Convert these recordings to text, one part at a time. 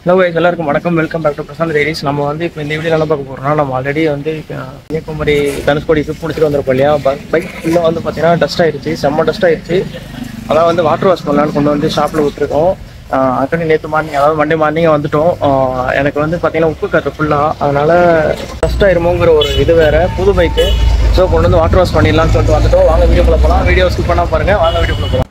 Hello guys, எல்லாருக்கும் வணக்கம். Welcome back to Prashanth diaries. நம்ம வந்து இப்போ இந்த வீடியோ என்ன பார்க்க போகிறோம்னா, நம்ம ஆல்ரெடி வந்து கன்னியாகுமரி தனுஷ்கோடி ட்ரிப் முடிச்சுட்டு வந்திருப்போம் இல்லையா. பைக் ஃபுல்லாக வந்து பார்த்தீங்கன்னா டஸ்ட் ஆயிடுச்சு, செம்ம டஸ்ட் ஆயிடுச்சு. அதான் வந்து வாட்டர் வாஷ் பண்ணலான்னு கொண்டு வந்து ஷாப்பில் விட்டுருக்கோம். ஆல்ரெடி நேற்று மார்னிங், அதாவது மண்டே மார்னிங் வந்துட்டோம். எனக்கு வந்து பார்த்தீங்கன்னா உப்பு காற்று ஃபுல்லாக, அதனால் டஸ்ட் ஆயிருமோங்கிற ஒரு இது வேறு, புது பைக்கு. ஸோ கொண்டு வந்து வாட்டர் வாஷ் பண்ணிடலான்னு சொல்லிட்டு வந்துட்டோம். வாங்க வீடியோக்குள்ளே போகலாம். வீடியோ ஸ்கிப் பண்ணால் பாருங்கள். வாங்க வீடியோக்குள்ளே போகலாம்.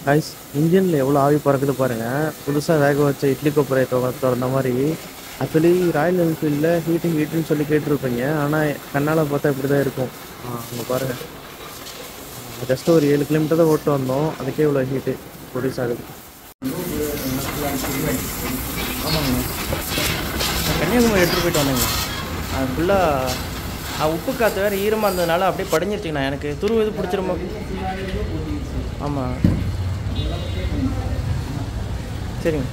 கைஸ், இன்ஜினில் எவ்வளோ ஆவி பறக்குது பாருங்கள். புதுசாக வேக வச்ச இட்லி கொப்பரை திறந்த மாதிரி. ஆக்சுவலி ராயல் என்ஃபீல்டில் ஹீட்டுன்னு சொல்லி கேட்டிருப்பீங்க. ஆனால் கண்ணால் பார்த்தா இப்படி தான் இருக்கும். அங்கே பாருங்கள், ஜஸ்ட் ஒரு 7 கிலோமீட்டர் தான் ஓட்டு வந்தோம், அதுக்கே இவ்வளோ ஹீட்டு ப்ரொடியூஸ் ஆகுது. ஆமாங்க, கன்னியாகுமரி எடுத்துகிட்டு போயிட்டு வந்தேங்க. அது ஃபுல்லாக உப்பு காற்று வேறு ஈரமாக இருந்ததுனால அப்படியே படிஞ்சிருச்சுங்கண்ணா. எனக்கு துருவு இது பிடிச்சிருமா? ஆமாம், சரிங்க.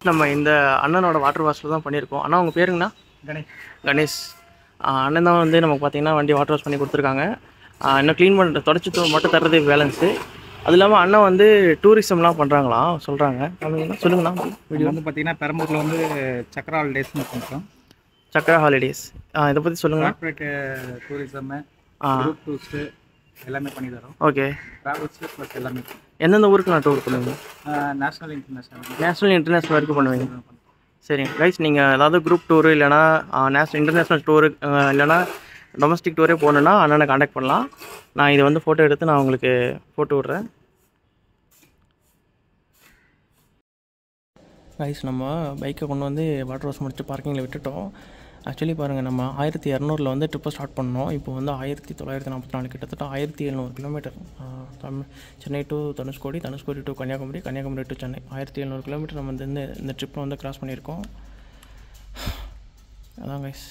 நம்ம இந்த அண்ணனோட வாட்டர் வாஷில் தான் பண்ணியிருக்கோம். அண்ணா உங்கள் பேருங்கண்ணா? கணேஷ். அண்ணன் தான் வந்து நமக்கு பார்த்தீங்கன்னா வண்டி வாட்டர் வாஷ் பண்ணி கொடுத்துருக்காங்க. இன்னும் க்ளீன் பண்ணுற தொடச்சி மட்டும் தர்றது பேலன்ஸு. அது இல்லாமல் அண்ணன் வந்து டூரிசம்லாம் பண்ணுறாங்களாம், சொல்கிறாங்க. சொல்லுங்கண்ணா. வீடியோ வந்து பார்த்தீங்கன்னா பெரம்பூரில் வந்து சக்கரா ஹாலிடேஸ்னு பண்ணுறோம். சக்கரா ஹாலிடேஸ், இதை பற்றி சொல்லுங்கள். கார்பரேட் டூரிசம்மு, குரூப் டூர்ஸு எல்லாமே பண்ணி தரோம். ஓகே, ட்ராவல்ஸு ப்ளஸ் எல்லாமே. எந்தெந்த ஊருக்கு நான் டூர் பண்ணுவீங்க? நேஷ்னல் இன்டர்நேஷ்னல் வரைக்கும் பண்ணுவீங்க. சரிங்க கைஸ், நீங்கள் ஏதாவது குரூப் டூரு இல்லைனா இன்டர்நேஷ்னல் டூரு இல்லைனா டொமஸ்டிக் டூரே போகணுன்னா அண்ணனை காண்டாக்ட் பண்ணலாம். நான் இதை வந்து ஃபோட்டோ எடுத்து நான் உங்களுக்கு போட்டு விட்றேன். கைஸ் நம்ம பைக்கை கொண்டு வந்து வாட்டர் வாஷ் முடிச்சு பார்க்கிங்கில் விட்டுட்டோம். ஆக்சுவலி பாருங்கள், நம்ம 1200 வந்து ட்ரிப்பை ஸ்டார்ட் பண்ணோம். இப்போ வந்து 1944 கிட்டத்தட்ட 1700 kilometre. Chennai to Dhanushkodi, Dhanushkodi to Kanyakumari, Kanyakumari to Chennai 1700 kilometre நம்ம வந்து இந்த ட்ரிப்பில் வந்து கிராஸ் பண்ணியிருக்கோம். அதான் கைஸ்,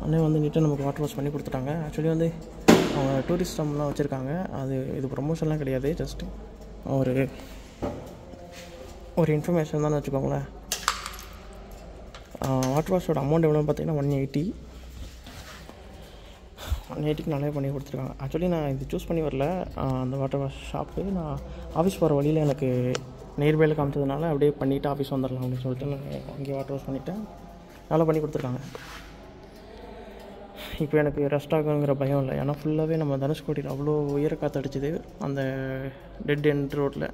அண்ணே வந்து நீட்டாக நமக்கு வாட்டர் வாஷ் பண்ணி கொடுத்துட்டாங்க. ஆக்சுவலி வந்து அவங்க டூரிஸ்ட் ரூம்லாம் வச்சுருக்காங்க. இது ப்ரமோஷன்லாம் கிடையாது, ஜஸ்ட்டு ஒரு இன்ஃபர்மேஷன் தான் வச்சுக்கோங்களேன். வாட்டர் வாஷோட அமௌண்ட் எவ்வளோன்னு பார்த்தீங்கன்னா 180க்கு நல்லா பண்ணி கொடுத்துருக்காங்க. ஆக்சுவலி நான் இது சூஸ் பண்ணி வரல, அந்த வாட்டர் வாஷ் ஷாப்பு நான் ஆஃபீஸ் போகிற வழியில் எனக்கு நியர்பையில் காமிச்சதுனால அப்படியே பண்ணிவிட்டு ஆஃபீஸ் வந்துடலாம் அப்படின்னு சொல்லிட்டு நான் அங்கேயே வாட்டர் வாஷ் பண்ணிவிட்டேன். நல்லா பண்ணி கொடுத்துருக்காங்க. இப்போ எனக்கு ரெஸ்ட் ஆகுங்கிற பயம் இல்லை, ஏன்னா ஃபுல்லாகவே நம்ம தனுஷ்கோடியில் அவ்வளோ உயர காற்று அடிச்சுது அந்த டெட் எண்ட் ரோட்டில்.